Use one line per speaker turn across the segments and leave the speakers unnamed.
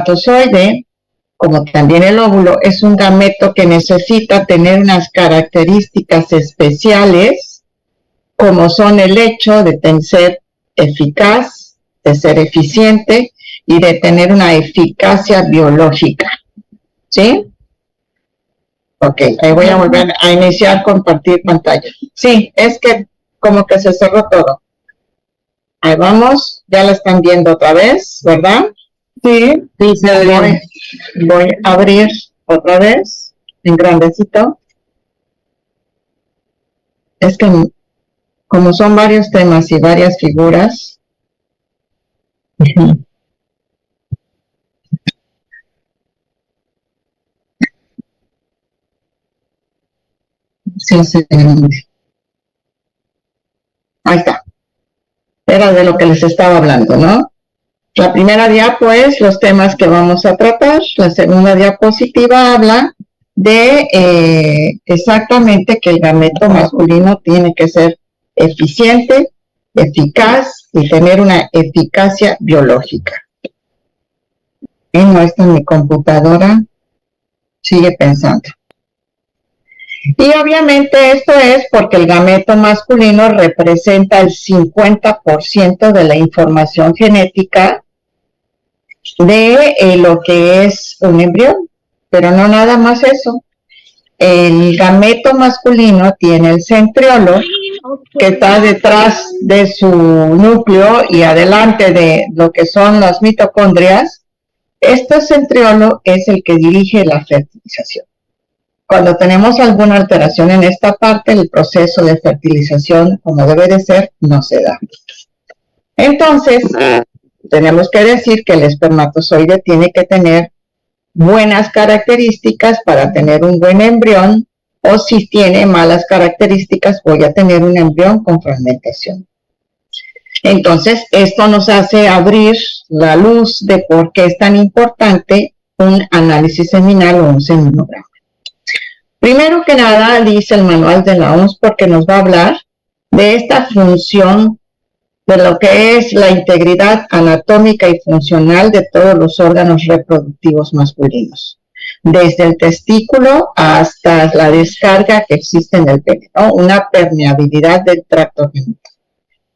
espermatozoide, como también el óvulo, es un gameto que necesita tener unas características especiales, como son el hecho de ser eficaz, de ser eficiente y de tener una eficacia biológica. ¿Sí? Ok, ahí voy a volver a iniciar compartir pantalla. Sí, es que como que se cerró todo. Ahí vamos, ya la están viendo otra vez, ¿verdad? Sí, voy a abrir otra vez en grandecito. Es que como son varios temas y varias figuras, sí, sí. Ahí está. Era de lo que les estaba hablando, ¿no? La primera diapo es los temas que vamos a tratar. La segunda diapositiva habla de exactamente que el gameto masculino tiene que ser eficiente, eficaz y tener una eficacia biológica. Y no está en mi computadora, sigue pensando. Y obviamente esto es porque el gameto masculino representa el 50% de la información genética de lo que es un embrión, pero no nada más eso. El gameto masculino tiene el centriolo, que está detrás de su núcleo y adelante de lo que son las mitocondrias. Este centriolo es el que dirige la fertilización. Cuando tenemos alguna alteración en esta parte, el proceso de fertilización, como debe de ser, no se da. Entonces, tenemos que decir que el espermatozoide tiene que tener buenas características para tener un buen embrión, o si tiene malas características, voy a tener un embrión con fragmentación. Entonces, esto nos hace abrir la luz de por qué es tan importante un análisis seminal o un seminograma. Primero que nada, dice el manual de la OMS, porque nos va a hablar de esta función de lo que es la integridad anatómica y funcional de todos los órganos reproductivos masculinos, desde el testículo hasta la descarga que existe en el pene, ¿no? Una permeabilidad del tracto genital.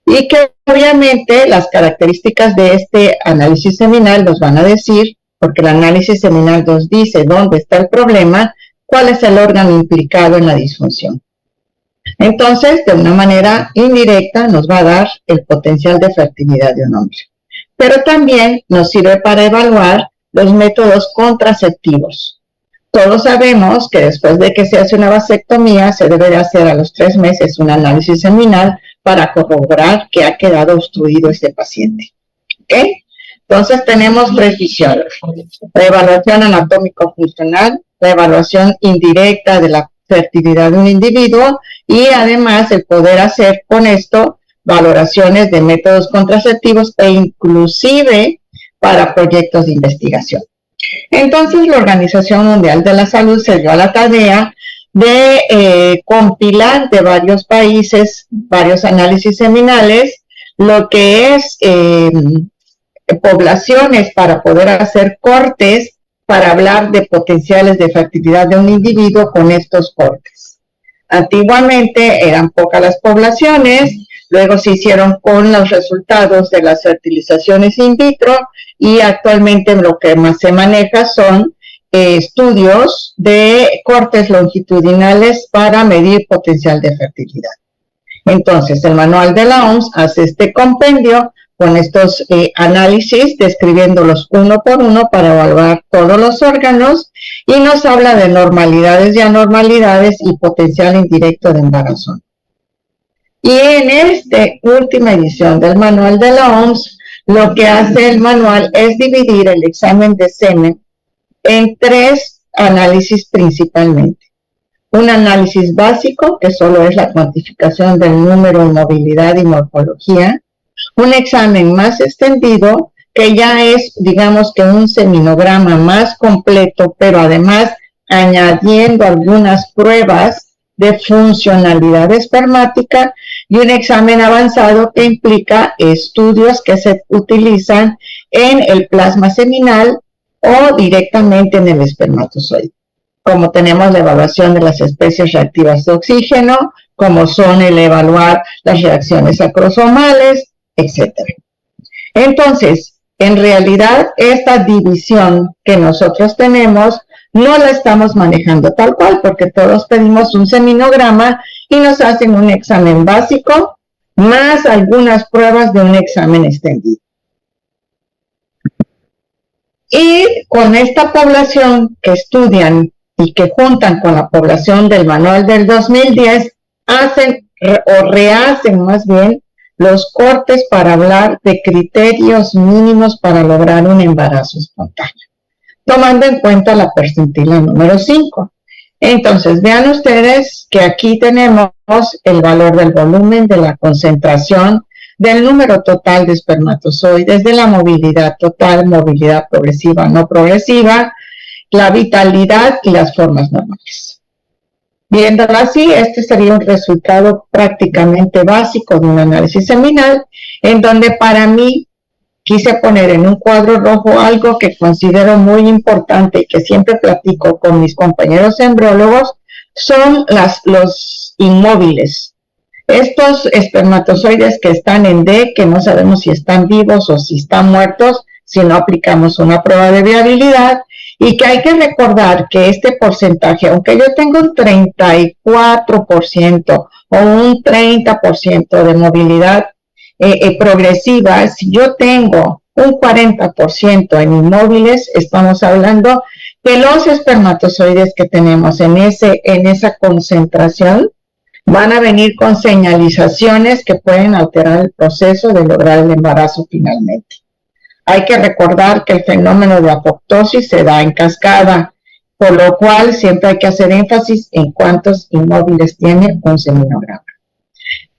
Y que obviamente las características de este análisis seminal nos van a decir, porque el análisis seminal nos dice dónde está el problema, cuál es el órgano implicado en la disfunción. Entonces, de una manera indirecta, nos va a dar el potencial de fertilidad de un hombre. Pero también nos sirve para evaluar los métodos contraceptivos. Todos sabemos que después de que se hace una vasectomía, se debe de hacer a los 3 meses un análisis seminal para corroborar que ha quedado obstruido este paciente. ¿Ok? Entonces, tenemos 3 visiones. La evaluación anatómico-funcional, la evaluación indirecta de la fertilidad de un individuo y además el poder hacer con esto valoraciones de métodos contraceptivos e inclusive para proyectos de investigación. Entonces la Organización Mundial de la Salud se dio a la tarea de compilar de varios países, varios análisis seminales, lo que es poblaciones para poder hacer cortes para hablar de potenciales de fertilidad de un individuo con estos cortes. Antiguamente eran pocas las poblaciones, luego se hicieron con los resultados de las fertilizaciones in vitro y actualmente lo que más se maneja son estudios de cortes longitudinales para medir potencial de fertilidad. Entonces, el manual de la OMS hace este compendio con estos análisis, describiéndolos uno por uno para evaluar todos los órganos y nos habla de normalidades y anormalidades y potencial indirecto de embarazo. Y en esta última edición del manual de la OMS, lo que hace el manual es dividir el examen de semen en 3 análisis principalmente. Un análisis básico, que solo es la cuantificación del número, movilidad y morfología. Un examen más extendido, que ya es, digamos que un seminograma más completo, pero además añadiendo algunas pruebas de funcionalidad espermática, y un examen avanzado que implica estudios que se utilizan en el plasma seminal o directamente en el espermatozoide, como tenemos la evaluación de las especies reactivas de oxígeno, como son el evaluar las reacciones acrosomales, etc. Entonces, en realidad, esta división que nosotros tenemos no la estamos manejando tal cual, porque todos pedimos un seminograma y nos hacen un examen básico, más algunas pruebas de un examen extendido. Y con esta población que estudian y que juntan con la población del manual del 2010, hacen o rehacen más bien los cortes para hablar de criterios mínimos para lograr un embarazo espontáneo, tomando en cuenta la percentila número 5. Entonces, vean ustedes que aquí tenemos el valor del volumen, de la concentración, del número total de espermatozoides, de la movilidad total, movilidad progresiva, no progresiva, la vitalidad y las formas normales. Viéndolo así, este sería un resultado prácticamente básico de un análisis seminal, en donde para mí quise poner en un cuadro rojo algo que considero muy importante y que siempre platico con mis compañeros embriólogos, son los inmóviles. Estos espermatozoides que están en D, que no sabemos si están vivos o si están muertos, si no aplicamos una prueba de viabilidad, y que hay que recordar que este porcentaje, aunque yo tenga un 34% o un 30% de movilidad progresiva, si yo tengo un 40% en inmóviles, estamos hablando que los espermatozoides que tenemos en esa concentración van a venir con señalizaciones que pueden alterar el proceso de lograr el embarazo finalmente. Hay que recordar que el fenómeno de apoptosis se da en cascada, por lo cual siempre hay que hacer énfasis en cuántos inmóviles tiene un seminograma.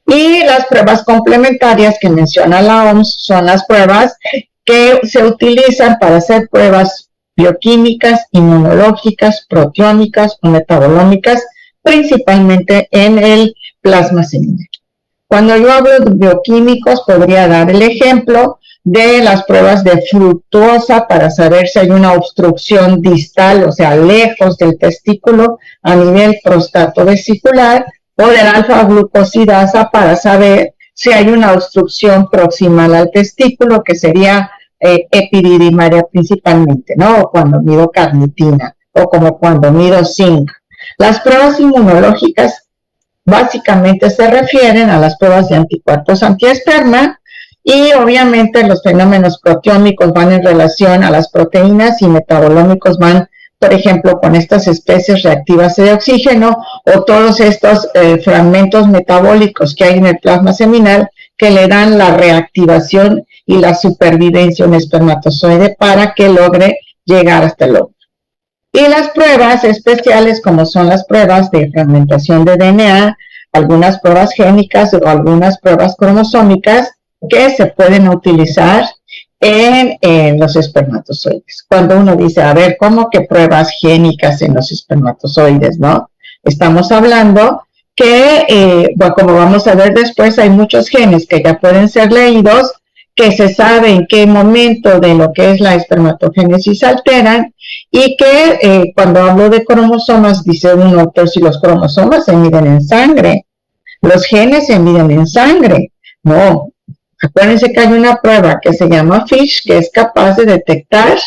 Y las pruebas complementarias que menciona la OMS son las pruebas que se utilizan para hacer pruebas bioquímicas, inmunológicas, proteómicas o metabolómicas, principalmente en el plasma seminal. Cuando yo hablo de bioquímicos, podría dar el ejemplo de las pruebas de fructuosa para saber si hay una obstrucción distal, o sea, lejos del testículo a nivel prostatovesicular, o del alfa-glucosidasa para saber si hay una obstrucción proximal al testículo, que sería epididimaria principalmente, ¿no? O cuando mido carnitina, o como cuando mido zinc. Las pruebas inmunológicas básicamente se refieren a las pruebas de anticuerpos antiesperma, y obviamente los fenómenos proteómicos van en relación a las proteínas y metabolómicos van, por ejemplo, con estas especies reactivas de oxígeno o todos estos fragmentos metabólicos que hay en el plasma seminal que le dan la reactivación y la supervivencia a un espermatozoide para que logre llegar hasta el óvulo. Y las pruebas especiales, como son las pruebas de fragmentación de DNA, algunas pruebas génicas o algunas pruebas cromosómicas que se pueden utilizar en los espermatozoides. Cuando uno dice, a ver, ¿cómo que pruebas génicas en los espermatozoides, no? Estamos hablando que, bueno, como vamos a ver después, hay muchos genes que ya pueden ser leídos, que se sabe en qué momento de lo que es la espermatogénesis alteran, y que cuando hablo de cromosomas, dice uno, pero si los cromosomas se miden en sangre, los genes se miden en sangre. No, acuérdense que hay una prueba que se llama FISH, que es capaz de detectar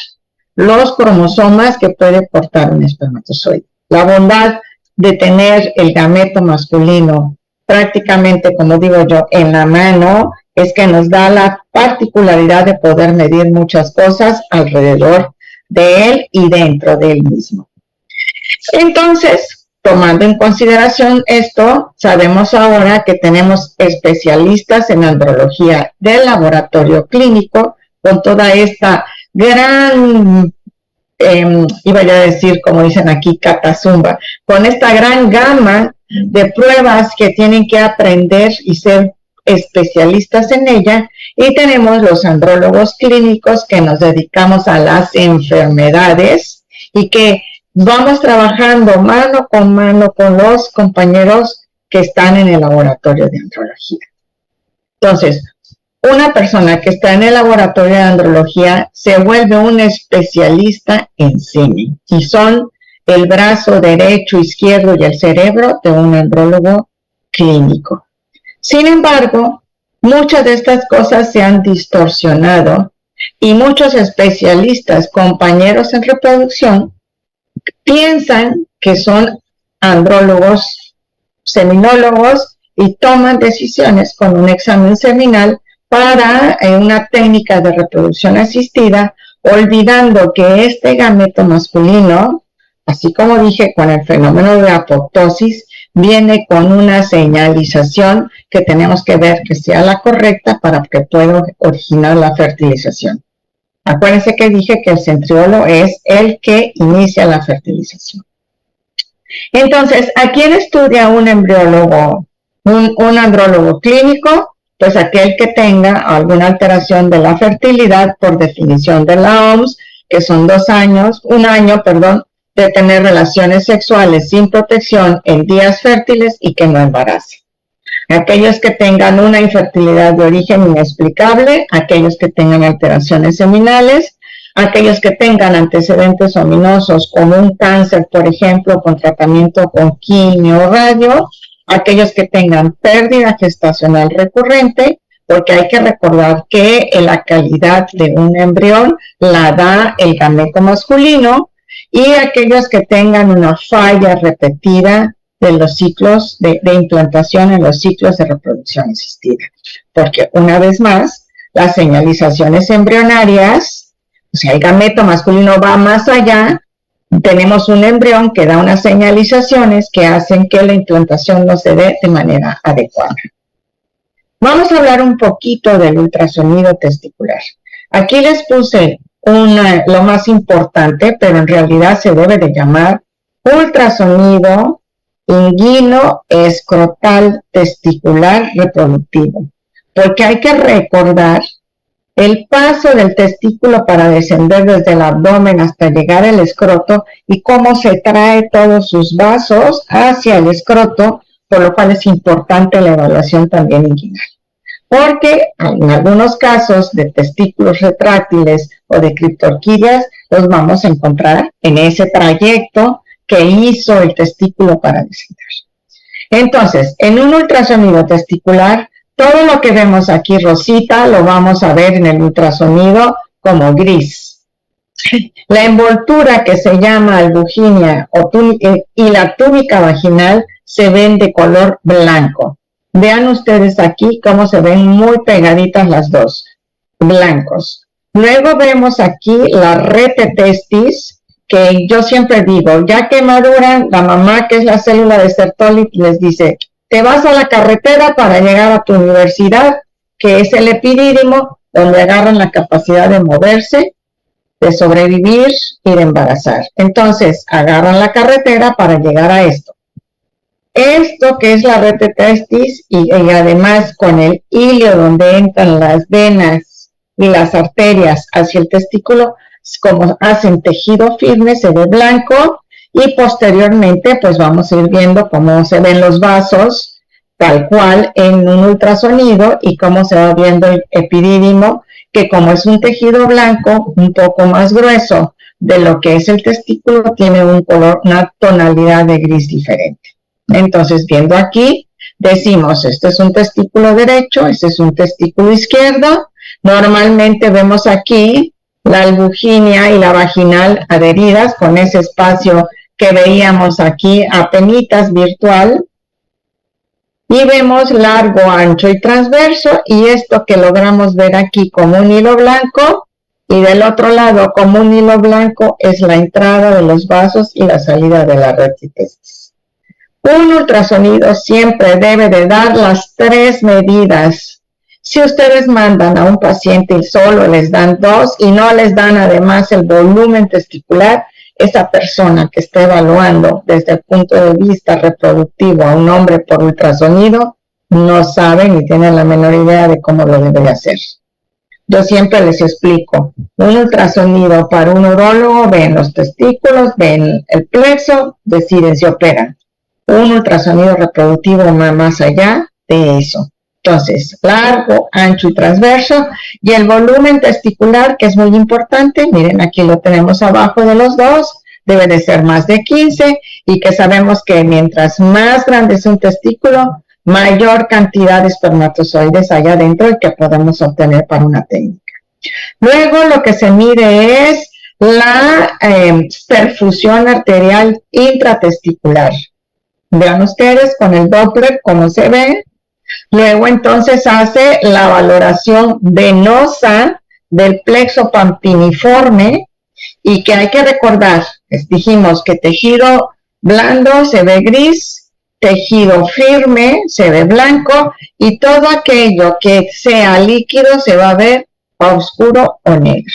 los cromosomas que puede portar un espermatozoide. La bondad de tener el gameto masculino prácticamente, como digo yo, en la mano, es que nos da la particularidad de poder medir muchas cosas alrededor de él y dentro de él mismo. Entonces, tomando en consideración esto, sabemos ahora que tenemos especialistas en andrología del laboratorio clínico con toda esta gran, iba a decir, como dicen aquí, catazumba, con esta gran gama de pruebas que tienen que aprender y ser especialistas en ella, y tenemos los andrólogos clínicos que nos dedicamos a las enfermedades y que vamos trabajando mano con los compañeros que están en el laboratorio de andrología. Entonces, una persona que está en el laboratorio de andrología se vuelve un especialista en semen y son el brazo derecho, izquierdo y el cerebro de un andrólogo clínico. Sin embargo, muchas de estas cosas se han distorsionado y muchos especialistas, compañeros en reproducción, piensan que son andrólogos, seminólogos y toman decisiones con un examen seminal para una técnica de reproducción asistida, olvidando que este gameto masculino, así como dije con el fenómeno de apoptosis, viene con una señalización que tenemos que ver que sea la correcta para que pueda originar la fertilización. Acuérdense que dije que el centriolo es el que inicia la fertilización. Entonces, ¿a quién estudia un embriólogo, un andrólogo clínico? Pues aquel que tenga alguna alteración de la fertilidad por definición de la OMS, que son un año, de tener relaciones sexuales sin protección en días fértiles y que no embarace. Aquellos que tengan una infertilidad de origen inexplicable, aquellos que tengan alteraciones seminales, aquellos que tengan antecedentes ominosos como un cáncer, por ejemplo, con tratamiento con quimio o radio, aquellos que tengan pérdida gestacional recurrente, porque hay que recordar que la calidad de un embrión la da el gameto masculino, y aquellos que tengan una falla repetida de los ciclos de implantación en los ciclos de reproducción asistida. Porque una vez más, las señalizaciones embrionarias, o sea, el gameto masculino va más allá, tenemos un embrión que da unas señalizaciones que hacen que la implantación no se dé de manera adecuada. Vamos a hablar un poquito del ultrasonido testicular. Aquí les puse lo más importante, pero en realidad se debe de llamar ultrasonido inguino escrotal testicular reproductivo, porque hay que recordar el paso del testículo para descender desde el abdomen hasta llegar al escroto y cómo se trae todos sus vasos hacia el escroto, por lo cual es importante la evaluación también inguinal. Porque en algunos casos de testículos retráctiles o de criptorquídeas los vamos a encontrar en ese trayecto que hizo el testículo para descender. Entonces, en un ultrasonido testicular, todo lo que vemos aquí rosita lo vamos a ver en el ultrasonido como gris. La envoltura que se llama albuginia y la túnica vaginal se ven de color blanco. Vean ustedes aquí cómo se ven muy pegaditas las dos, blancos. Luego vemos aquí la rete testis, que yo siempre digo, ya que maduran, la mamá, que es la célula de Sertoli, les dice, te vas a la carretera para llegar a tu universidad, que es el epidídimo, donde agarran la capacidad de moverse, de sobrevivir y de embarazar. Entonces, agarran la carretera para llegar a esto. Esto que es la rete testis y además con el hilio donde entran las venas y las arterias hacia el testículo, como hacen tejido firme, se ve blanco, y posteriormente pues vamos a ir viendo cómo se ven los vasos tal cual en un ultrasonido y cómo se va viendo el epidídimo, que como es un tejido blanco un poco más grueso de lo que es el testículo, tiene un color, una tonalidad de gris diferente. Entonces, viendo aquí, decimos, este es un testículo derecho, este es un testículo izquierdo. Normalmente vemos aquí la albuginia y la vaginal adheridas con ese espacio que veíamos aquí apenitas virtual. Y vemos largo, ancho y transverso, y esto que logramos ver aquí como un hilo blanco, y del otro lado como un hilo blanco es la entrada de los vasos y la salida de la rete testis. Un ultrasonido siempre debe de dar las 3 medidas. Si ustedes mandan a un paciente y solo les dan 2 y no les dan además el volumen testicular, esa persona que está evaluando desde el punto de vista reproductivo a un hombre por ultrasonido no sabe ni tiene la menor idea de cómo lo debe hacer. Yo siempre les explico, un ultrasonido para un urólogo, ven los testículos, ven el plexo, deciden si operan. Un ultrasonido reproductivo va más allá de eso. Entonces, largo, ancho y transverso. Y el volumen testicular, que es muy importante, miren, aquí lo tenemos abajo de los dos, debe de ser más de 15, y que sabemos que mientras más grande es un testículo, mayor cantidad de espermatozoides hay adentro y que podemos obtener para una técnica. Luego lo que se mide es la perfusión arterial intratesticular. Vean ustedes con el Doppler cómo se ve. Luego entonces hace la valoración venosa del plexo pampiniforme, y que hay que recordar, dijimos que tejido blando se ve gris, tejido firme se ve blanco, y todo aquello que sea líquido se va a ver oscuro o negro.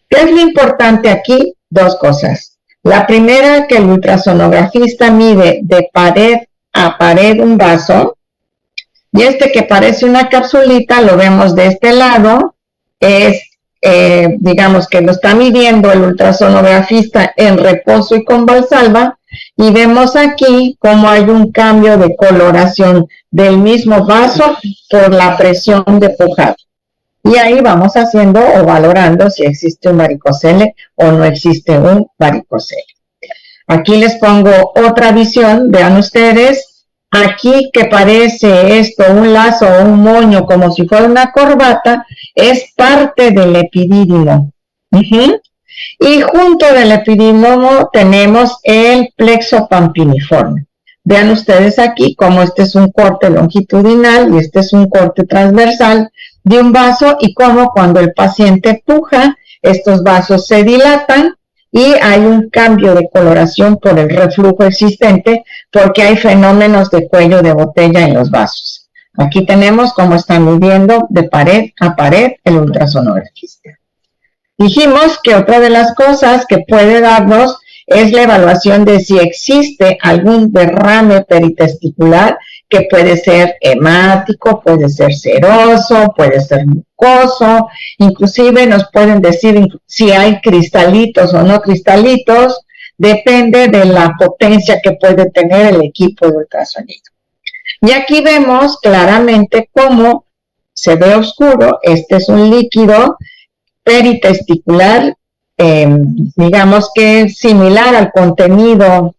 ¿Qué es lo importante aquí? Dos cosas. La primera, que el ultrasonografista mide de pared a pared un vaso, y este que parece una capsulita lo vemos de este lado, es, digamos que lo está midiendo el ultrasonografista en reposo y con Valsalva, y vemos aquí cómo hay un cambio de coloración del mismo vaso por la presión de pujado. Y ahí vamos haciendo o valorando si existe un varicocele o no existe un varicocele. Aquí les pongo otra visión, vean ustedes, aquí que parece esto un lazo o un moño como si fuera una corbata, es parte del epidídimo. Y junto del epidídimo tenemos el plexo pampiniforme. Vean ustedes aquí cómo este es un corte longitudinal y este es un corte transversal de un vaso, y cómo cuando el paciente puja, estos vasos se dilatan y hay un cambio de coloración por el reflujo existente, porque hay fenómenos de cuello de botella en los vasos. Aquí tenemos cómo está midiendo de pared a pared el ultrasonografista. Dijimos que otra de las cosas que puede darnos es la evaluación de si existe algún derrame peritesticular, que puede ser hemático, puede ser seroso, puede ser mucoso, inclusive nos pueden decir si hay cristalitos o no cristalitos, depende de la potencia que puede tener el equipo de ultrasonido. Y aquí vemos claramente cómo se ve oscuro, este es un líquido peritesticular, digamos que es similar al contenido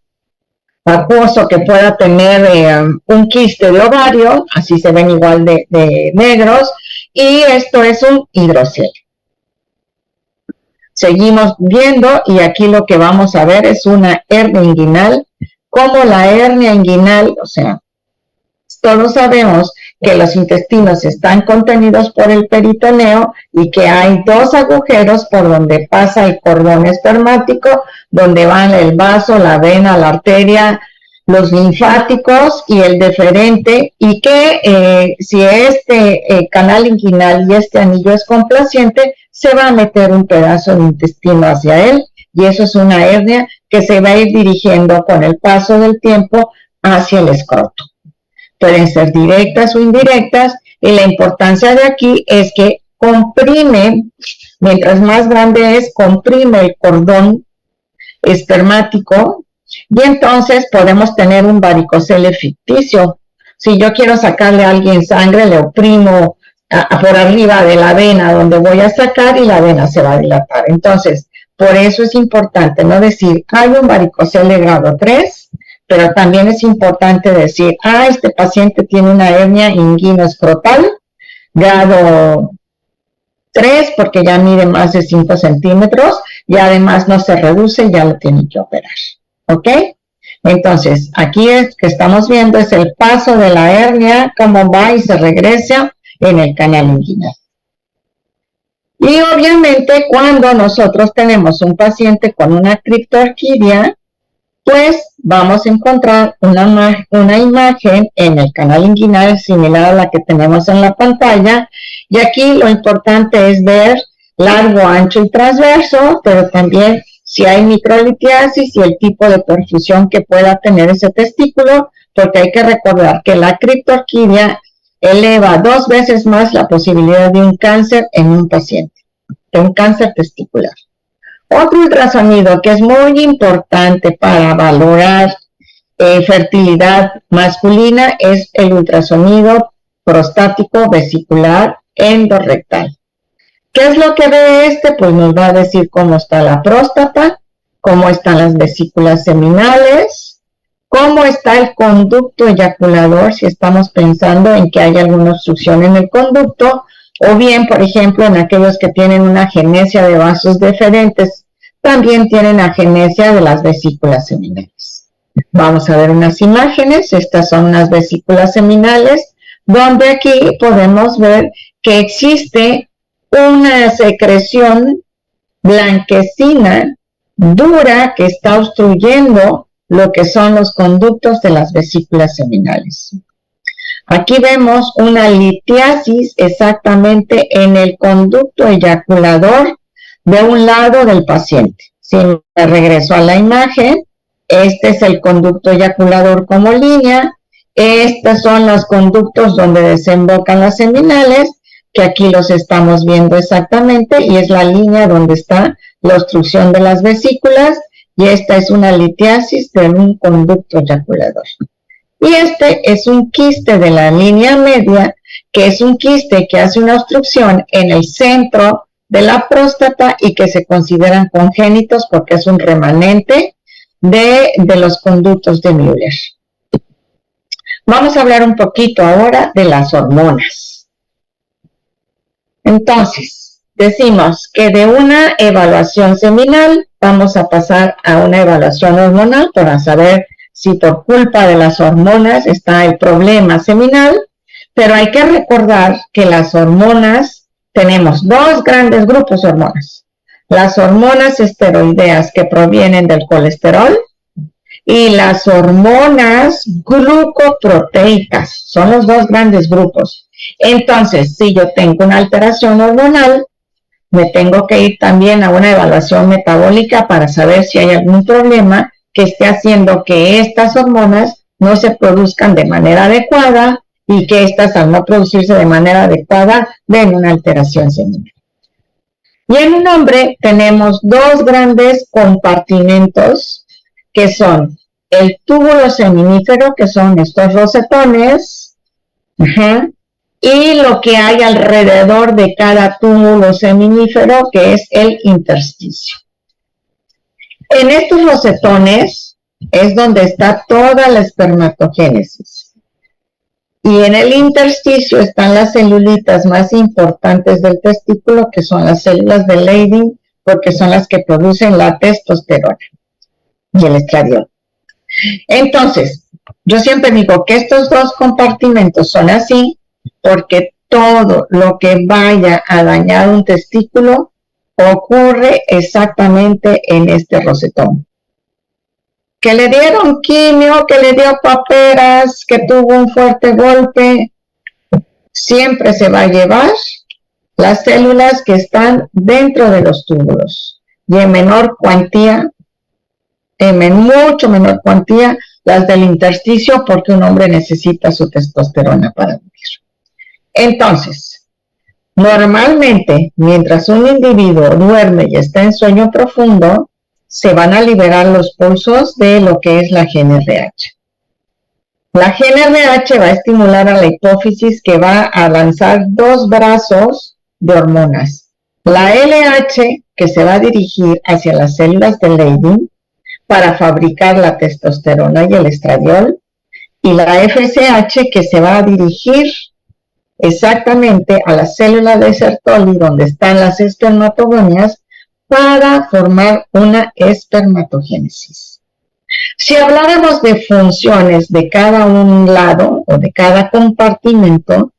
acuoso que pueda tener un quiste de ovario, así se ven igual de negros, y esto es un hidrocele. Seguimos viendo, y aquí lo que vamos a ver es una hernia inguinal. Como la hernia inguinal, o sea, todos sabemos que los intestinos están contenidos por el peritoneo y que hay dos agujeros por donde pasa el cordón espermático, donde van el vaso, la vena, la arteria, los linfáticos y el deferente, y que si este canal inguinal y este anillo es complaciente, se va a meter un pedazo de intestino hacia él, y eso es una hernia que se va a ir dirigiendo con el paso del tiempo hacia el escroto. Pueden ser directas o indirectas, y la importancia de aquí es que comprime, mientras más grande es, comprime el cordón espermático, y entonces podemos tener un varicocele ficticio. Si yo quiero sacarle a alguien sangre, le oprimo por arriba de la vena donde voy a sacar, y la vena se va a dilatar. Entonces, por eso es importante no decir, hay un varicocele grado 3, pero también es importante decir, este paciente tiene una hernia inguinoescrotal, grado 3, porque ya mide más de 5 centímetros, y además no se reduce, ya lo tienen que operar, ¿ok? Entonces, aquí es que estamos viendo es el paso de la hernia, cómo va y se regresa en el canal inguinal. Y obviamente cuando nosotros tenemos un paciente con una criptorquidia, pues vamos a encontrar una imagen en el canal inguinal similar a la que tenemos en la pantalla, y aquí lo importante es ver largo, ancho y transverso, pero también si hay microlitiasis y el tipo de perfusión que pueda tener ese testículo, porque hay que recordar que la criptorquidia eleva 2 veces más la posibilidad de un cáncer en un paciente, de un cáncer testicular. Otro ultrasonido que es muy importante para valorar fertilidad masculina es el ultrasonido prostático vesicular endorrectal. ¿Qué es lo que ve Pues nos va a decir cómo está la próstata, cómo están las vesículas seminales, cómo está el conducto eyaculador, si estamos pensando en que hay alguna obstrucción en el conducto, o bien, por ejemplo, en aquellos que tienen una agenesia de vasos deferentes, también tienen agenesia de las vesículas seminales. Vamos a ver unas imágenes. Estas son unas vesículas seminales, donde aquí podemos ver que existe una secreción blanquecina, dura, que está obstruyendo lo que son los conductos de las vesículas seminales. Aquí vemos una litiasis exactamente en el conducto eyaculador de un lado del paciente. Si me regreso a la imagen, este es el conducto eyaculador como línea, estos son los conductos donde desembocan las seminales, que aquí los estamos viendo exactamente, y es la línea donde está la obstrucción de las vesículas, y esta es una litiasis de un conducto eyaculador. Y este es un quiste de la línea media, que es un quiste que hace una obstrucción en el centro de la próstata y que se consideran congénitos porque es un remanente de los conductos de Müller. Vamos a hablar un poquito ahora de las hormonas. Entonces, decimos que de una evaluación seminal vamos a pasar a una evaluación hormonal para saber si por culpa de las hormonas está el problema seminal, pero hay que recordar que las hormonas, tenemos dos grandes grupos de hormonas. Las hormonas esteroideas que provienen del colesterol y las hormonas glucoproteicas, son los dos grandes grupos. Entonces, si yo tengo una alteración hormonal, me tengo que ir también a una evaluación metabólica para saber si hay algún problema que esté haciendo que estas hormonas no se produzcan de manera adecuada y que estas, al no producirse de manera adecuada, den una alteración seminal. Y en un hombre tenemos dos grandes compartimentos que son el túbulo seminífero, que son estos rosetones, y lo que hay alrededor de cada túbulo seminífero, que es el intersticio. En estos rosetones es donde está toda la espermatogénesis. Y en el intersticio están las celulitas más importantes del testículo, que son las células de Leydig, porque son las que producen la testosterona y el estradiol. Entonces, yo siempre digo que estos dos compartimentos son así, porque todo lo que vaya a dañar un testículo ocurre exactamente en este rosetón. Que le dieron quimio, que le dio paperas, que tuvo un fuerte golpe, siempre se va a llevar las células que están dentro de los túbulos y en menor cuantía, mucho menor cuantía, las del intersticio, porque un hombre necesita su testosterona para vivir. Entonces, normalmente, mientras un individuo duerme y está en sueño profundo, se van a liberar los pulsos de lo que es la GnRH. La GnRH va a estimular a la hipófisis, que va a lanzar dos brazos de hormonas. La LH, que se va a dirigir hacia las células de Leydig para fabricar la testosterona y el estradiol, y la FSH, que se va a dirigir exactamente a la célula de Sertoli, donde están las espermatogonias, para formar una espermatogénesis. Si habláramos de funciones de cada un lado o de cada compartimento,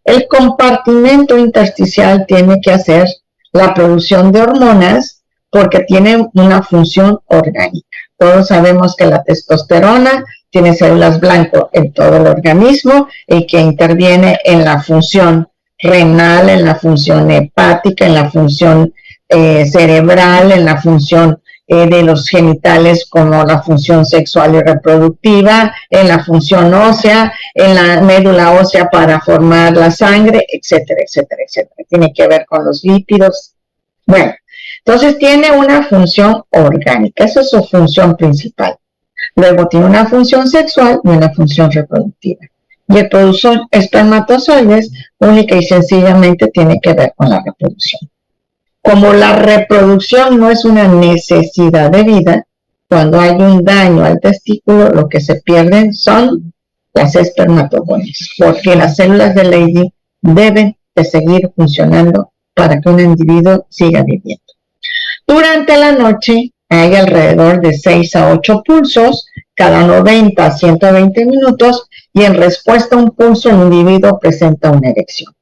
el compartimento intersticial tiene que hacer la producción de hormonas porque tiene una función orgánica. Todos sabemos que la testosterona tiene células blanco en todo el organismo y que interviene en la función renal, en la función hepática, en la función cerebral, en la función de los genitales, como la función sexual y reproductiva, en la función ósea, en la médula ósea para formar la sangre, etcétera, etcétera, etcétera. Tiene que ver con los lípidos. Bueno, entonces tiene una función orgánica, esa es su función principal. Luego tiene una función sexual y una función reproductiva. Y el productor espermatozoides única y sencillamente tiene que ver con la reproducción. Como la reproducción no es una necesidad de vida, cuando hay un daño al testículo, lo que se pierden son las espermatogonias, porque las células de Leydig deben de seguir funcionando para que un individuo siga viviendo. Durante la noche hay alrededor de 6 a 8 pulsos, cada 90 a 120 minutos, y en respuesta a un pulso el individuo presenta una erección.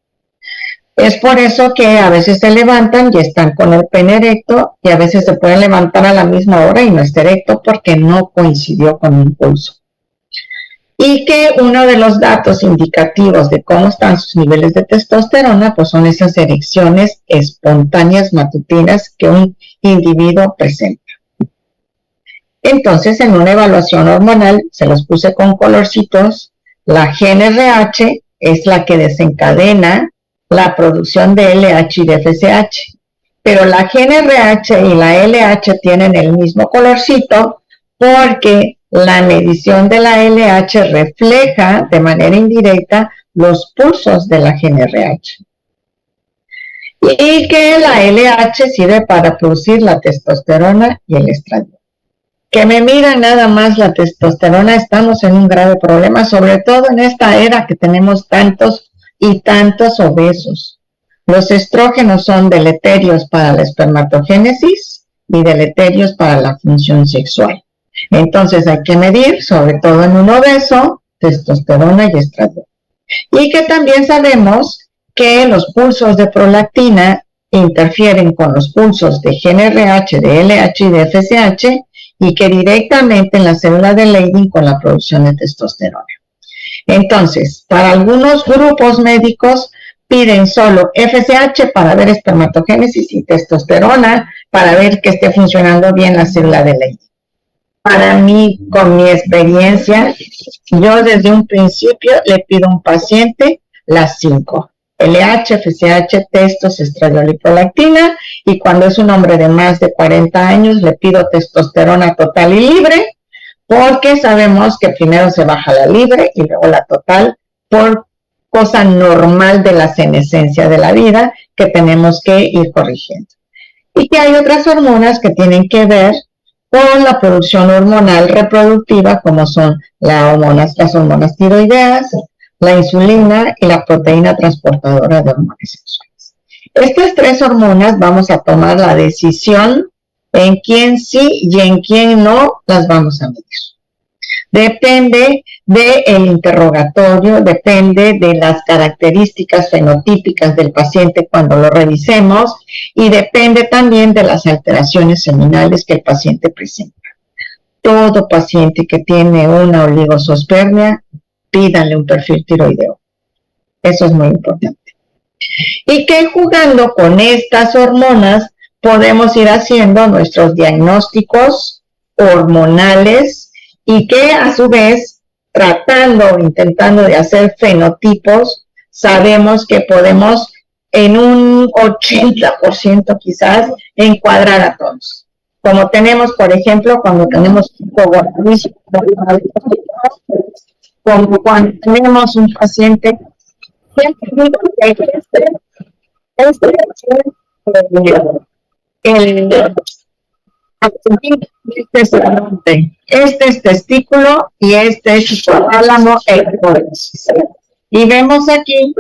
Es por eso que a veces se levantan y están con el pene erecto, y a veces se pueden levantar a la misma hora y no está erecto porque no coincidió con un pulso. Y que uno de los datos indicativos de cómo están sus niveles de testosterona, pues son esas erecciones espontáneas matutinas que un individuo presenta. Entonces, en una evaluación hormonal, se los puse con colorcitos, la GnRH es la que desencadena la producción de LH y de FSH. Pero la GnRH y la LH tienen el mismo colorcito porque la medición de la LH refleja de manera indirecta los pulsos de la GnRH. Y que la LH sirve para producir la testosterona y el estradiol. Que me miran nada más la testosterona, estamos en un grave problema, sobre todo en esta era que tenemos tantos y tantos obesos. Los estrógenos son deleterios para la espermatogénesis y deleterios para la función sexual. Entonces hay que medir, sobre todo en un obeso, testosterona y estradiol. Y que también sabemos que los pulsos de prolactina interfieren con los pulsos de GnRH, de LH y de FSH, y que directamente en la célula de Leydig con la producción de testosterona. Entonces, para algunos grupos médicos piden solo FSH para ver espermatogénesis y testosterona para ver que esté funcionando bien la célula de Leydig. Para mí, con mi experiencia, yo desde un principio le pido a un paciente las 5. LH, FSH, testos, estradiol y prolactina, y cuando es un hombre de más de 40 años le pido testosterona total y libre, porque sabemos que primero se baja la libre y luego la total por cosa normal de la senescencia de la vida que tenemos que ir corrigiendo. Y que hay otras hormonas que tienen que ver con la producción hormonal reproductiva, como son las hormonas tiroideas, la insulina y la proteína transportadora de hormonas sexuales. Estas 3 hormonas vamos a tomar la decisión en quién sí y en quién no las vamos a medir. Depende del interrogatorio, depende de las características fenotípicas del paciente cuando lo revisemos y depende también de las alteraciones seminales que el paciente presenta. Todo paciente que tiene una oligosospermia, pídanle un perfil tiroideo. Eso es muy importante. Y que jugando con estas hormonas podemos ir haciendo nuestros diagnósticos hormonales y que a su vez, tratando o intentando de hacer fenotipos, sabemos que podemos en un 80% quizás encuadrar a todos. Como tenemos, por ejemplo, cuando tenemos como cuando tenemos un paciente este es testículo y este es hipotálamo e hipófisis. Y vemos aquí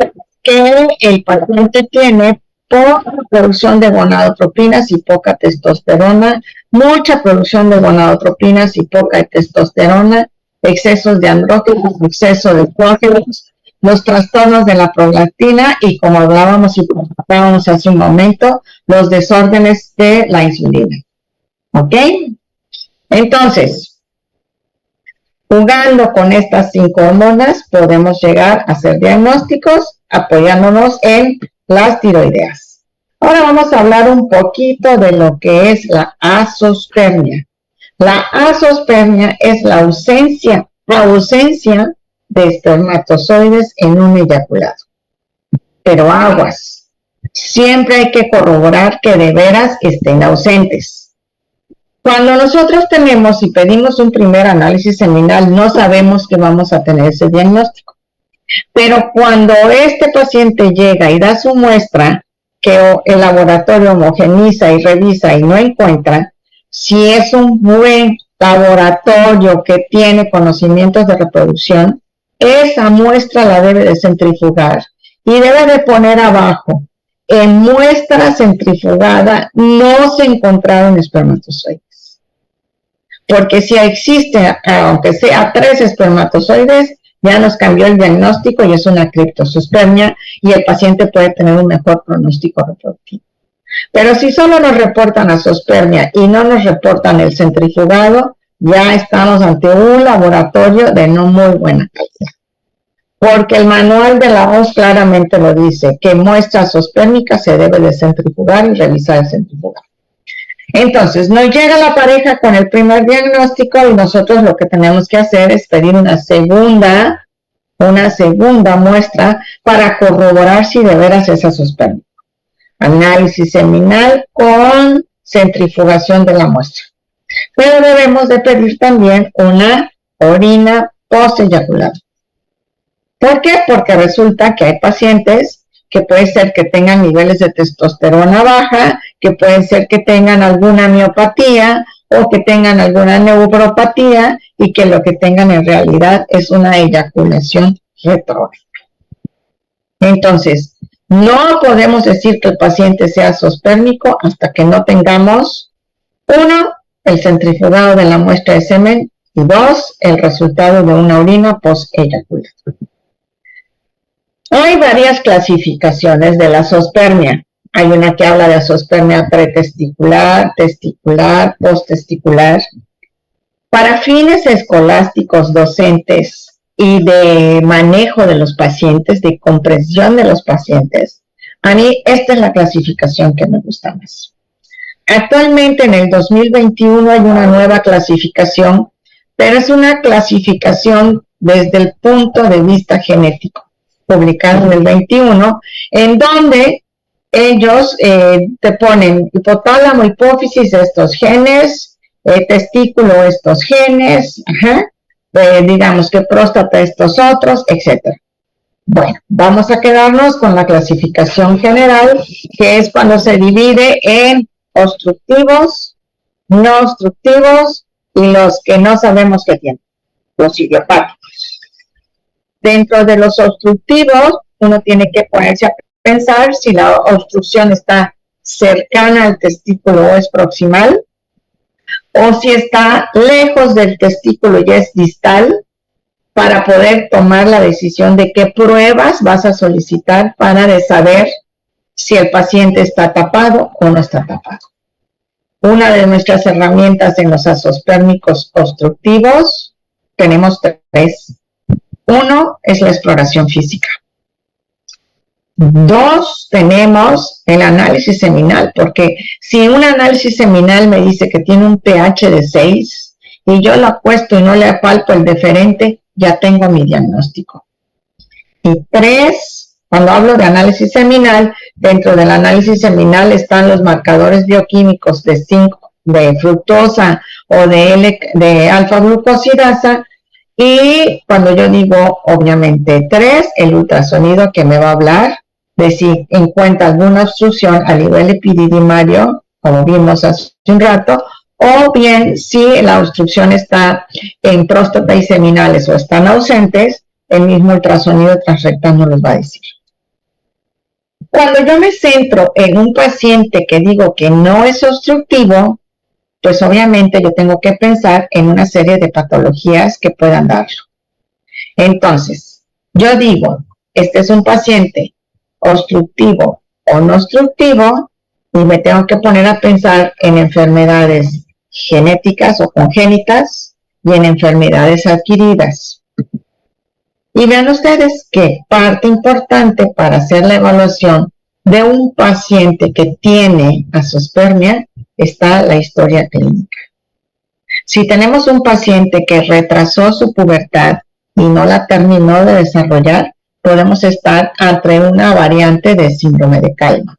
que el paciente tiene poca producción de gonadotropinas y poca testosterona, mucha producción de gonadotropinas y poca testosterona, excesos de andrógenos, exceso de estrógenos, los trastornos de la prolactina y, como hablábamos y comentábamos hace un momento, los desórdenes de la insulina. ¿Ok? Entonces, jugando con estas 5 hormonas, podemos llegar a hacer diagnósticos apoyándonos en las tiroideas. Ahora vamos a hablar un poquito de lo que es la azospermia. La azospermia es la ausencia de espermatozoides en un eyaculado. Pero aguas, siempre hay que corroborar que de veras estén ausentes. Cuando nosotros tenemos y pedimos un primer análisis seminal, no sabemos que vamos a tener ese diagnóstico. Pero cuando este paciente llega y da su muestra, que el laboratorio homogeniza y revisa y no encuentra, si es un buen laboratorio que tiene conocimientos de reproducción, esa muestra la debe de centrifugar y debe de poner abajo: en muestra centrifugada no se encontraron espermatozoides. Porque si existe, aunque sea 3 espermatozoides, ya nos cambió el diagnóstico y es una criptospermia y el paciente puede tener un mejor pronóstico reproductivo. Pero si solo nos reportan azoospermia y no nos reportan el centrifugado, ya estamos ante un laboratorio de no muy buena calidad. Porque el manual de la OMS claramente lo dice, que muestra azoospermica se debe de centrifugar y revisar el centrifugado. Entonces, nos llega la pareja con el primer diagnóstico y nosotros lo que tenemos que hacer es pedir una segunda muestra para corroborar si de veras es azoospermica. Análisis seminal con centrifugación de la muestra. Pero debemos de pedir también una orina post-eyaculado. ¿Por qué? Porque resulta que hay pacientes que puede ser que tengan niveles de testosterona baja, que puede ser que tengan alguna miopatía o que tengan alguna neuropatía y que lo que tengan en realidad es una eyaculación retrógrada. Entonces, no podemos decir que el paciente sea azoospermico hasta que no tengamos, 1, el centrifugado de la muestra de semen y 2, el resultado de una orina post-eyaculación. Hay varias clasificaciones de la azoospermia. Hay una que habla de azoospermia pretesticular, testicular, posttesticular. Para fines escolásticos, docentes y de manejo de los pacientes, de comprensión de los pacientes, a mí esta es la clasificación que me gusta más. Actualmente en el 2021 hay una nueva clasificación, pero es una clasificación desde el punto de vista genético, publicado en el 21, en donde ellos te ponen hipotálamo, hipófisis, estos genes, testículo, estos genes, digamos que próstata, estos otros, etc. Bueno, vamos a quedarnos con la clasificación general, que es cuando se divide en obstructivos, no obstructivos y los que no sabemos que tienen, los idiopáticos. Dentro de los obstructivos, uno tiene que ponerse a pensar si la obstrucción está cercana al testículo o es proximal, o si está lejos del testículo y es distal, para poder tomar la decisión de qué pruebas vas a solicitar para saber si el paciente está tapado o no está tapado. Una de nuestras herramientas en los azoospermicos obstructivos, tenemos 3. 1 es la exploración física. 2, tenemos el análisis seminal, porque si un análisis seminal me dice que tiene un pH de 6 y yo lo acuesto y no le palpo el deferente, ya tengo mi diagnóstico. Y 3, cuando hablo de análisis seminal, dentro del análisis seminal están los marcadores bioquímicos de fructosa o de alfa-glucosidasa. Y cuando yo digo, obviamente, 3, el ultrasonido que me va a hablar de si encuentra alguna obstrucción a nivel epididymario, como vimos hace un rato, o bien si la obstrucción está en próstata y seminales o están ausentes, el mismo ultrasonido transrectal nos los va a decir. Cuando yo me centro en un paciente que digo que no es obstructivo, pues obviamente yo tengo que pensar en una serie de patologías que puedan darlo. Entonces, yo digo, este es un paciente obstructivo o no obstructivo, y me tengo que poner a pensar en enfermedades genéticas o congénitas y en enfermedades adquiridas. Y vean ustedes que parte importante para hacer la evaluación de un paciente que tiene azoospermia está la historia clínica. Si tenemos un paciente que retrasó su pubertad y no la terminó de desarrollar, podemos estar ante una variante de síndrome de Kallmann.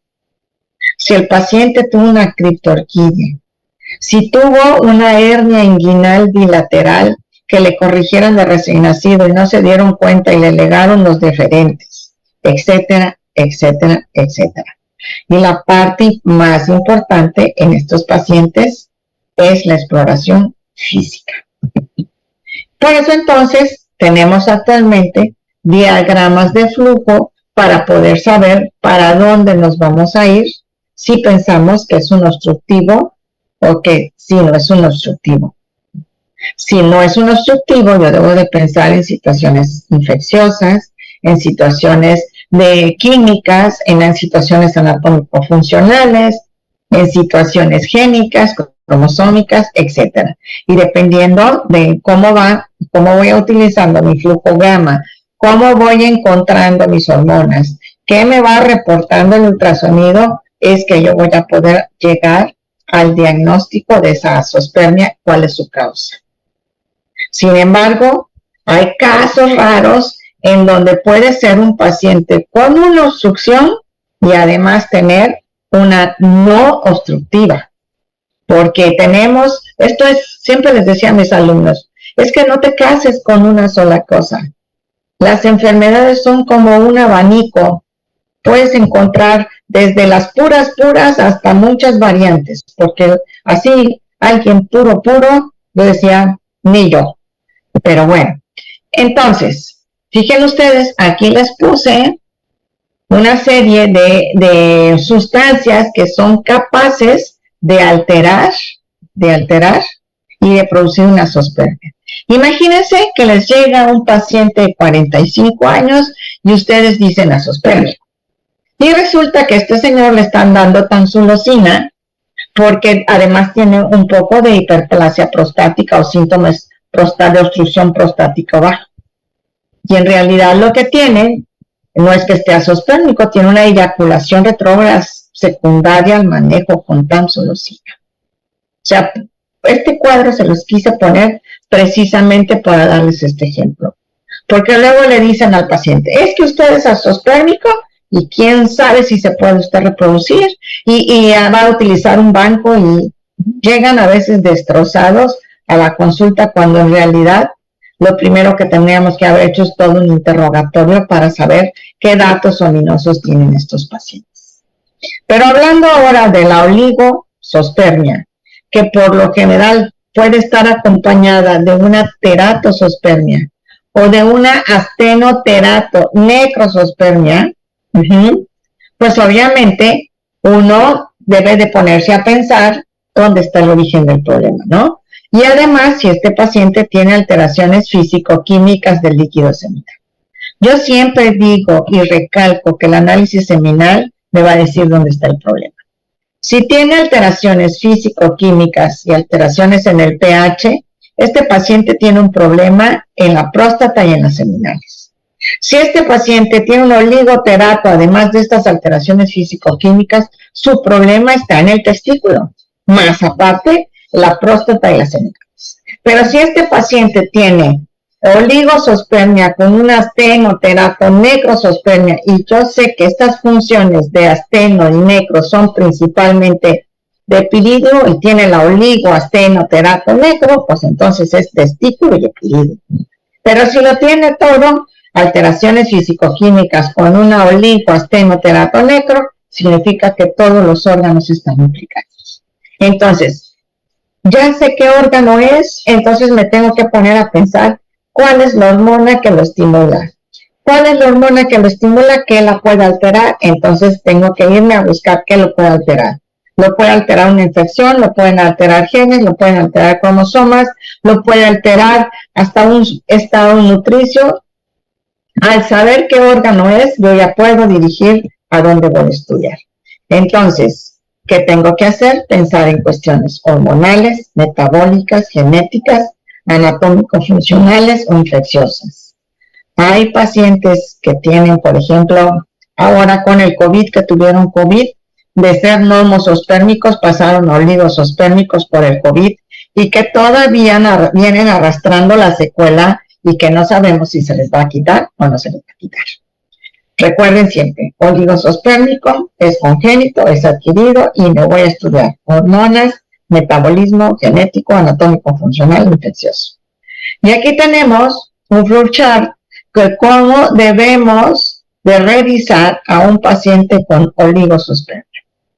Si el paciente tuvo una criptorquidia, si tuvo una hernia inguinal bilateral que le corrigieran de recién nacido y no se dieron cuenta y le legaron los deferentes, etcétera, etcétera, etcétera. Y la parte más importante en estos pacientes es la exploración física. Por eso entonces tenemos actualmente diagramas de flujo para poder saber para dónde nos vamos a ir si pensamos que es un obstructivo o que si no es un obstructivo. Si no es un obstructivo, yo debo de pensar en situaciones infecciosas, en situaciones de químicas, en situaciones anatómico-funcionales, en situaciones génicas, cromosómicas, etcétera. Y dependiendo de cómo voy utilizando mi flujo gamma, cómo voy encontrando mis hormonas, qué me va reportando el ultrasonido, es que yo voy a poder llegar al diagnóstico de esa azoospermia, cuál es su causa. Sin embargo, hay casos raros en donde puede ser un paciente con una obstrucción y además tener una no obstructiva. Porque siempre les decía a mis alumnos, es que no te cases con una sola cosa. Las enfermedades son como un abanico. Puedes encontrar desde las puras hasta muchas variantes, porque así alguien puro, yo decía, ni yo. Pero bueno, entonces, fíjense ustedes, aquí les puse una serie de sustancias que son capaces de alterar y de producir una azoospermia. Imagínense que les llega un paciente de 45 años y ustedes dicen azoospermia. Y resulta que a este señor le están dando tamsulosina porque además tiene un poco de hiperplasia prostática o síntomas de obstrucción prostática baja. Y en realidad lo que tiene no es que esté azoospermico, tiene una eyaculación retrógrada secundaria al manejo con tamsulosina. O sea, este cuadro se los quise poner precisamente para darles este ejemplo. Porque luego le dicen al paciente, es que usted es azoospermico y quién sabe si se puede usted reproducir y va a utilizar un banco y llegan a veces destrozados a la consulta cuando en realidad lo primero que tendríamos que haber hecho es todo un interrogatorio para saber qué datos ominosos tienen estos pacientes. Pero hablando ahora de la oligosospermia, que por lo general puede estar acompañada de una teratosospermia o de una astenoteratonecrosospermia, pues obviamente uno debe de ponerse a pensar dónde está el origen del problema, ¿no? Y además, si este paciente tiene alteraciones físico-químicas del líquido seminal. Yo siempre digo y recalco que el análisis seminal me va a decir dónde está el problema. Si tiene alteraciones físico-químicas y alteraciones en el pH, este paciente tiene un problema en la próstata y en las seminales. Si este paciente tiene un oligoterato, además de estas alteraciones físico-químicas, su problema está en el testículo, más aparte la próstata y las seminales. Pero si este paciente tiene oligosospermia con una astenoteratonecrosospermia y yo sé que estas funciones de asteno y necro son principalmente de epilidio y tiene la oligoastenoteratonecro, pues entonces es testículo y epilidio. Pero si lo tiene todo, alteraciones físico-químicas con una oligoastenoteratonecro, significa que todos los órganos están implicados. Entonces, ya sé qué órgano es, entonces me tengo que poner a pensar cuál es la hormona que lo estimula. ¿Cuál es la hormona que lo estimula? ¿Qué la puede alterar? Entonces tengo que irme a buscar qué lo puede alterar. Lo puede alterar una infección, lo pueden alterar genes, lo pueden alterar cromosomas, lo puede alterar hasta un estado nutricio. Al saber qué órgano es, yo ya puedo dirigir a dónde voy a estudiar. Entonces, ¿qué tengo que hacer? Pensar en cuestiones hormonales, metabólicas, genéticas, anatómico-funcionales o infecciosas. Hay pacientes que tienen, por ejemplo, ahora con el COVID, que tuvieron COVID, de ser normosospérmicos pasaron a oligosospermicos por el COVID y que todavía vienen arrastrando la secuela y que no sabemos si se les va a quitar o no se les va a quitar. Recuerden siempre, oligosospermico es congénito, es adquirido y me voy a estudiar hormonas, metabolismo genético, anatómico, funcional, infeccioso. Y aquí tenemos un flowchart de cómo debemos de revisar a un paciente con oligosospermia.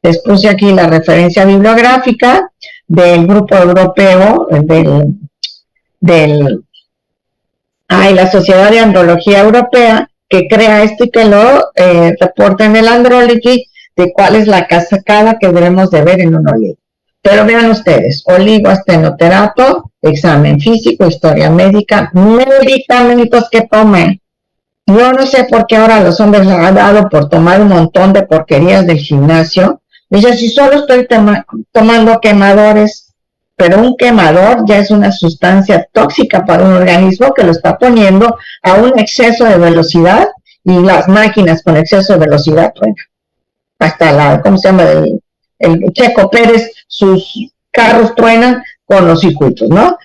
Les puse aquí la referencia bibliográfica del grupo europeo la Sociedad de Andrología Europea, que crea esto y que lo reporta en el Andrology, de cuál es la cascada que debemos de ver en un oligo. Pero vean ustedes, oligoastenoterato, examen físico, historia médica, medicamentos que tomen. Yo no sé por qué ahora a los hombres les ha dado por tomar un montón de porquerías del gimnasio. Dice, si solo estoy tomando quemadores, pero un quemador ya es una sustancia tóxica para un organismo que lo está poniendo a un exceso de velocidad, y las máquinas con exceso de velocidad, bueno, hasta ¿cómo se llama? El Checo Pérez, sus carros truenan con los circuitos, ¿no?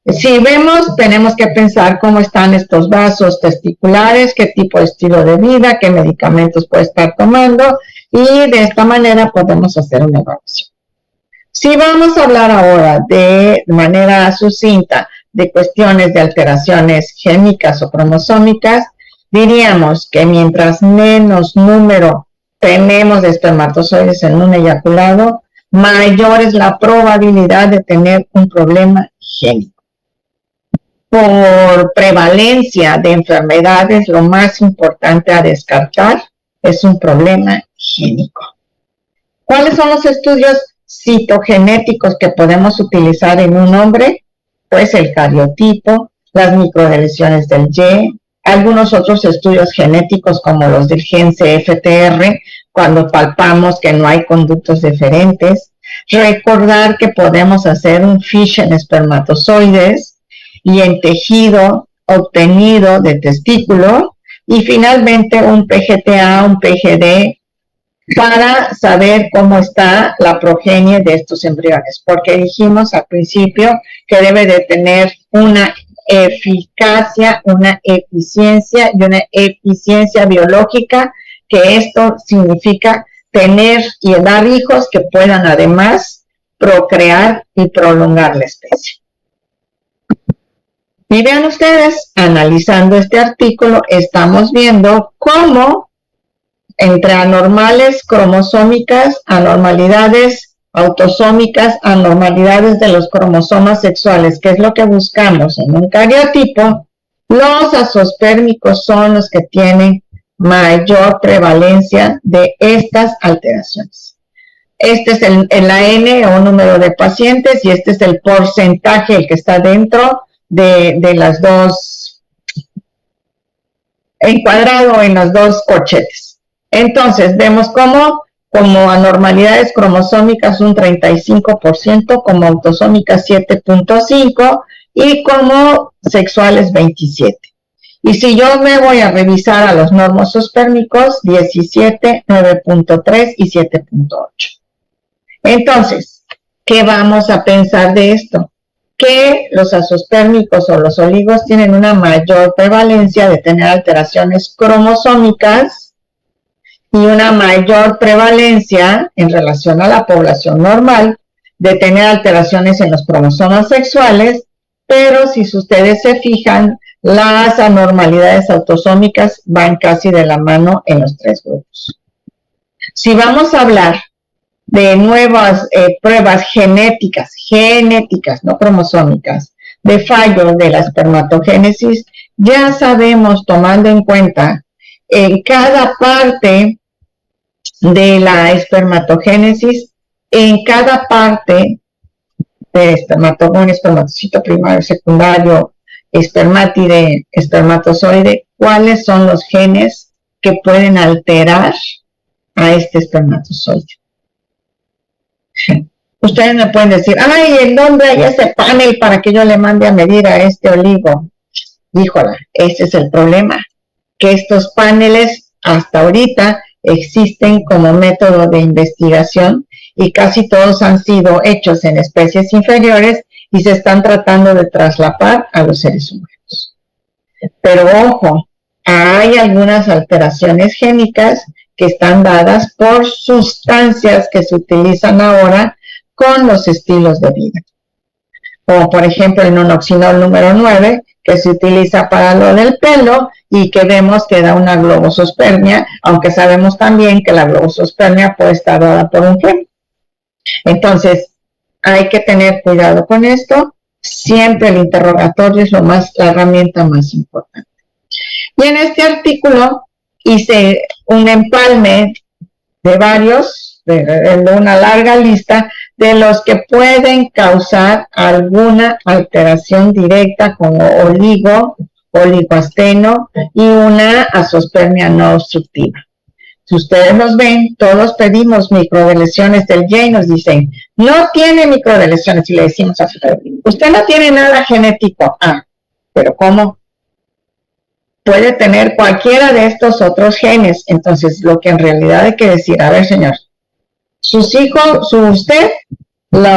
Si vemos, tenemos que pensar cómo están estos vasos testiculares, qué tipo de estilo de vida, qué medicamentos puede estar tomando, y de esta manera podemos hacer una evaluación. Si vamos a hablar ahora de manera sucinta de cuestiones de alteraciones génicas o cromosómicas, diríamos que mientras menos número tenemos de espermatozoides en un eyaculado, mayor es la probabilidad de tener un problema génico. Por prevalencia de enfermedades, lo más importante a descartar es un problema génico. ¿Cuáles son los estudios citogenéticos que podemos utilizar en un hombre? Pues el cariotipo, las microdeleciones del Y, algunos otros estudios genéticos como los del gen CFTR, cuando palpamos que no hay conductos deferentes. Recordar que podemos hacer un FISH en espermatozoides y en tejido obtenido de testículo, y finalmente un PGTA, un PGD, para saber cómo está la progenie de estos embriones, porque dijimos al principio que debe de tener una eficacia, una eficiencia y una eficiencia biológica, que esto significa tener y dar hijos que puedan además procrear y prolongar la especie. Y vean ustedes, analizando este artículo, estamos viendo cómo entre anormales cromosómicas, anormalidades autosómicas, anormalidades de los cromosomas sexuales, que es lo que buscamos en un cariotipo, los azospérmicos son los que tienen mayor prevalencia de estas alteraciones. Este es el AN o número de pacientes, y este es el porcentaje, el que está dentro de las dos, encuadrado en las dos corchetes. Entonces, vemos como anormalidades cromosómicas un 35%, como autosómicas 7.5% y como sexuales 27%. Y si yo me voy a revisar a los normosospermicos, 17, 9.3 y 7.8. Entonces, ¿qué vamos a pensar de esto? Que los azospérmicos o los oligos tienen una mayor prevalencia de tener alteraciones cromosómicas y una mayor prevalencia en relación a la población normal de tener alteraciones en los cromosomas sexuales, pero si ustedes se fijan, las anormalidades autosómicas van casi de la mano en los tres grupos. Si vamos a hablar de nuevas pruebas genéticas, no cromosómicas, de fallo de la espermatogénesis, ya sabemos, tomando en cuenta en cada parte de la espermatogénesis, en cada parte de espermatocito primario, secundario, espermátide, espermatozoide, cuáles son los genes que pueden alterar a este espermatozoide. Ustedes me pueden decir, ay, ¿en dónde hay ese panel para que yo le mande a medir a este oligo? Híjola, ese es el problema, que estos paneles hasta ahorita existen como método de investigación y casi todos han sido hechos en especies inferiores y se están tratando de traslapar a los seres humanos. Pero ojo, hay algunas alteraciones génicas que están dadas por sustancias que se utilizan ahora con los estilos de vida. como por ejemplo el nonoxinol número 9, que se utiliza para lo del pelo y que vemos que da una globosospermia, aunque sabemos también que la globosospermia puede estar dada por un gen. Entonces, hay que tener cuidado con esto. Siempre el interrogatorio es la herramienta más importante. Y en este artículo hice un empalme de varios, de una larga lista de los que pueden causar alguna alteración directa como oligoasteno y una azospermia no obstructiva. Si ustedes los ven, todos pedimos microdeleciones del Y y nos dicen, no tiene microdeleciones, y le decimos a usted no tiene nada genético. Pero ¿cómo? Puede tener cualquiera de estos otros genes. Entonces, lo que en realidad hay que decir, a ver, señor,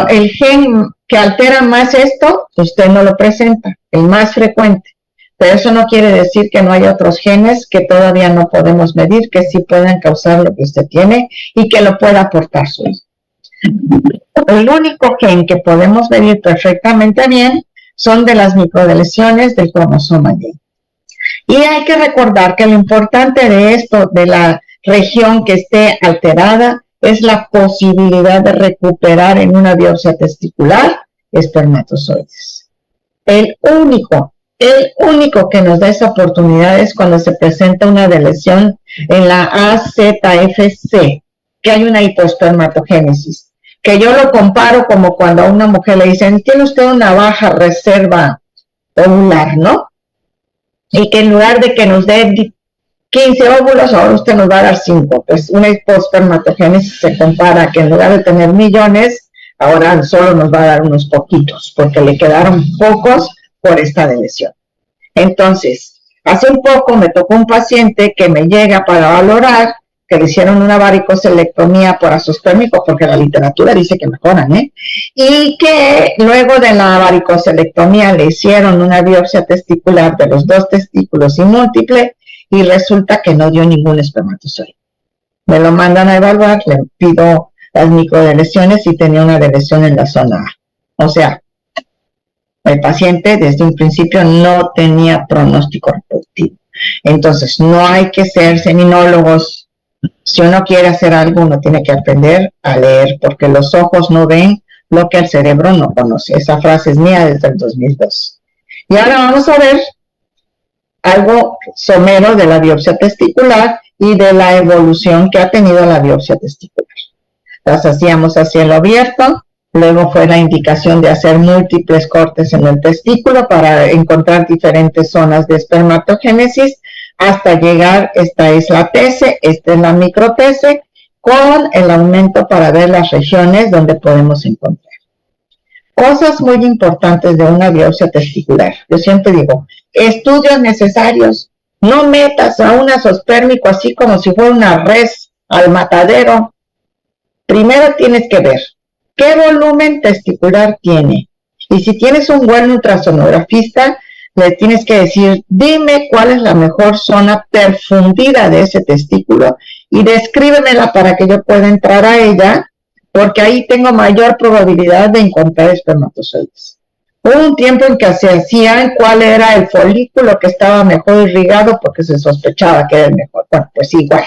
el gen que altera más esto, usted no lo presenta, el más frecuente. Pero eso no quiere decir que no hay otros genes que todavía no podemos medir, que sí pueden causar lo que usted tiene y que lo pueda aportar su hijo. El único gen que podemos medir perfectamente bien son de las microdeleciones del cromosoma Y. Y hay que recordar que lo importante de esto, de la región que esté alterada, es la posibilidad de recuperar en una biopsia testicular espermatozoides. El único que nos da esa oportunidad es cuando se presenta una deleción en la AZFC, que hay una hipoespermatogénesis, que yo lo comparo como cuando a una mujer le dicen, tiene usted una baja reserva ovular, ¿no? Y que en lugar de que nos dé 15 óvulos, ahora usted nos va a dar 5. Pues una hipoespermatogénesis se compara que en lugar de tener millones, ahora solo nos va a dar unos poquitos, porque le quedaron pocos por esta lesión. Entonces, hace un poco me tocó un paciente que me llega para valorar que le hicieron una varicocelectomía por azospérmico, porque la literatura dice que mejoran, y que luego de la varicocelectomía le hicieron una biopsia testicular de los 2 testículos y múltiple, y resulta que no dio ningún espermatozoide. Me lo mandan a evaluar, le pido las microdeleciones y tenía una deleción en la zona A. O sea, el paciente desde un principio no tenía pronóstico reproductivo. Entonces, no hay que ser seminólogos. Si uno quiere hacer algo, uno tiene que aprender a leer, porque los ojos no ven lo que el cerebro no conoce. Esa frase es mía desde el 2002. Y ahora vamos a ver algo somero de la biopsia testicular y de la evolución que ha tenido la biopsia testicular. Las hacíamos a cielo abierto, luego fue la indicación de hacer múltiples cortes en el testículo para encontrar diferentes zonas de espermatogénesis, hasta llegar, esta es la TESE, esta es la microtese, con el aumento para ver las regiones donde podemos encontrar. Cosas muy importantes de una biopsia testicular. Yo siempre digo, estudios necesarios, no metas a un azospérmico así como si fuera una res al matadero. Primero tienes que ver qué volumen testicular tiene. Y si tienes un buen ultrasonografista, le tienes que decir, dime cuál es la mejor zona perfundida de ese testículo y descríbemela para que yo pueda entrar a ella, porque ahí tengo mayor probabilidad de encontrar espermatozoides. Hubo un tiempo en que se hacían cuál era el folículo que estaba mejor irrigado porque se sospechaba que era el mejor. Bueno, pues igual.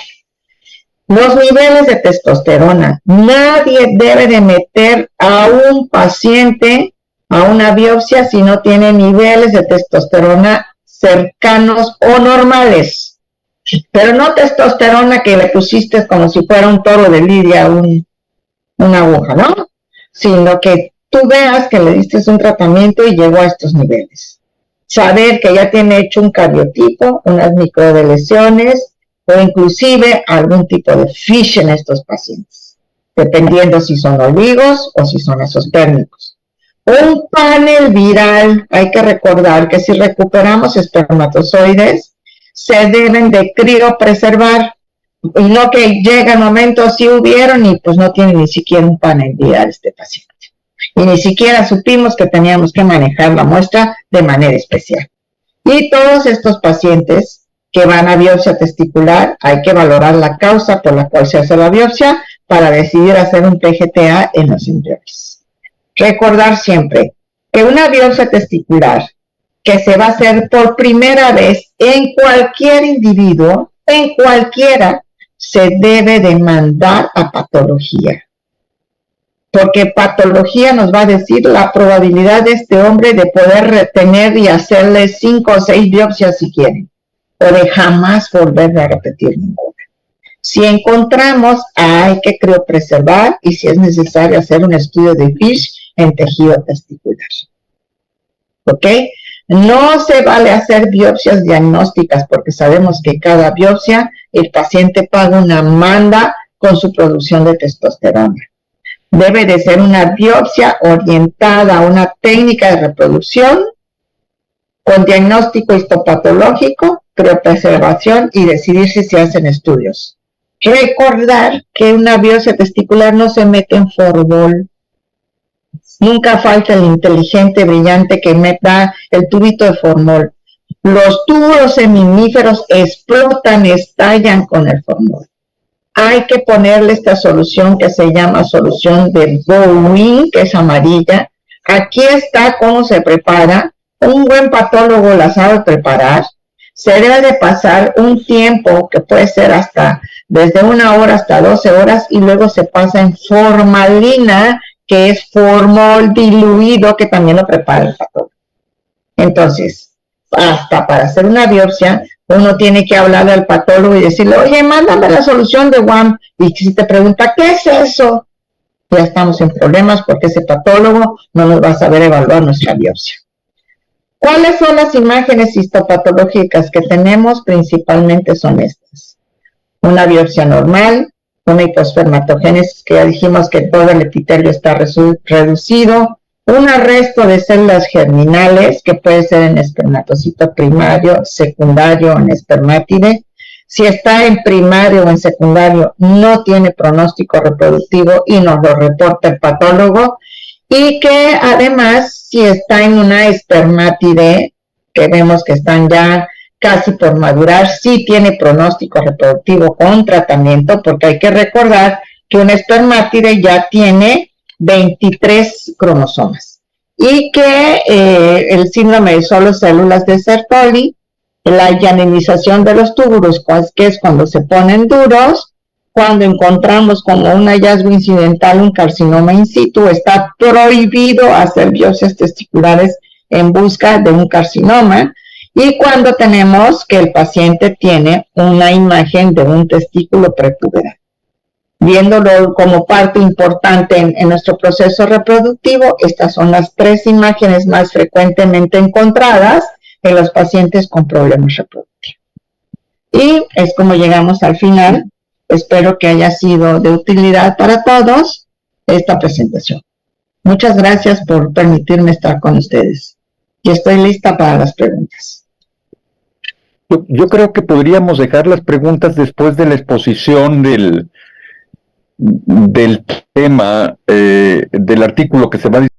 Los niveles de testosterona. Nadie debe de meter a un paciente a una biopsia si no tiene niveles de testosterona cercanos o normales. Pero no testosterona que le pusiste como si fuera un toro de lidia, una aguja, ¿no? Sino que tú veas que le diste un tratamiento y llegó a estos niveles. Saber que ya tiene hecho un cariotipo, unas microdeleciones o inclusive algún tipo de FISH en estos pacientes, dependiendo si son oligos o si son azospérmicos. Un panel viral, hay que recordar que si recuperamos espermatozoides, se deben de criopreservar, y no que llega el momento, sí hubieron, y pues no tiene ni siquiera un panel viral este paciente. Y ni siquiera supimos que teníamos que manejar la muestra de manera especial. Y todos estos pacientes que van a biopsia testicular, hay que valorar la causa por la cual se hace la biopsia para decidir hacer un PGTA en los embriones. Recordar siempre, que una biopsia testicular que se va a hacer por primera vez en cualquier individuo, en cualquiera, se debe de mandar a patología. Porque patología nos va a decir la probabilidad de este hombre de poder retener y hacerle 5 o 6 biopsias si quiere, o de jamás volver a repetir ninguna. Si encontramos, hay que criopreservar y si es necesario hacer un estudio de FISH en tejido testicular. ¿Ok? No se vale hacer biopsias diagnósticas porque sabemos que cada biopsia el paciente paga una manda con su producción de testosterona. Debe de ser una biopsia orientada a una técnica de reproducción con diagnóstico histopatológico, criopreservación y decidir si se hacen estudios. Recordar que una biopsia testicular no se mete en formol. Nunca falta el inteligente, brillante que meta el tubito de formol. Los túbulos seminíferos explotan, estallan con el formol. Hay que ponerle esta solución que se llama solución de Bowen, que es amarilla. Aquí está cómo se prepara. Un buen patólogo la sabe preparar. Se debe de pasar un tiempo que puede ser hasta desde 1 hora hasta 12 horas y luego se pasa en formalina, que es formol diluido, que también lo prepara el patólogo. Entonces, hasta para hacer una biopsia, uno tiene que hablarle al patólogo y decirle, oye, mándame la solución de WAM. Y si te pregunta, ¿qué es eso? Ya estamos en problemas porque ese patólogo no nos va a saber evaluar nuestra biopsia. ¿Cuáles son las imágenes histopatológicas que tenemos? Principalmente son estas. Una biopsia normal, una hipospermatogénesis que ya dijimos que todo el epitelio está reducido, un arresto de células germinales que puede ser en espermatocito primario, secundario o en espermátide. Si está en primario o en secundario, no tiene pronóstico reproductivo y nos lo reporta el patólogo. Y que además, si está en una espermátide, que vemos que están ya casi por madurar, sí tiene pronóstico reproductivo con tratamiento, porque hay que recordar que una espermátide ya tiene 23 cromosomas y que el síndrome de solo células de Sertoli, la llaninización de los túbulos, que es cuando se ponen duros, cuando encontramos como un hallazgo incidental un carcinoma in situ, está prohibido hacer biopsias testiculares en busca de un carcinoma, y cuando tenemos que el paciente tiene una imagen de un testículo prepuberal. Viéndolo como parte importante en nuestro proceso reproductivo, estas son las 3 imágenes más frecuentemente encontradas en los pacientes con problemas reproductivos. Y es como llegamos al final. Espero que haya sido de utilidad para todos esta presentación. Muchas gracias por permitirme estar con ustedes. Y estoy lista para las preguntas.
Yo creo que podríamos dejar las preguntas después de la exposición del tema, del artículo que se va a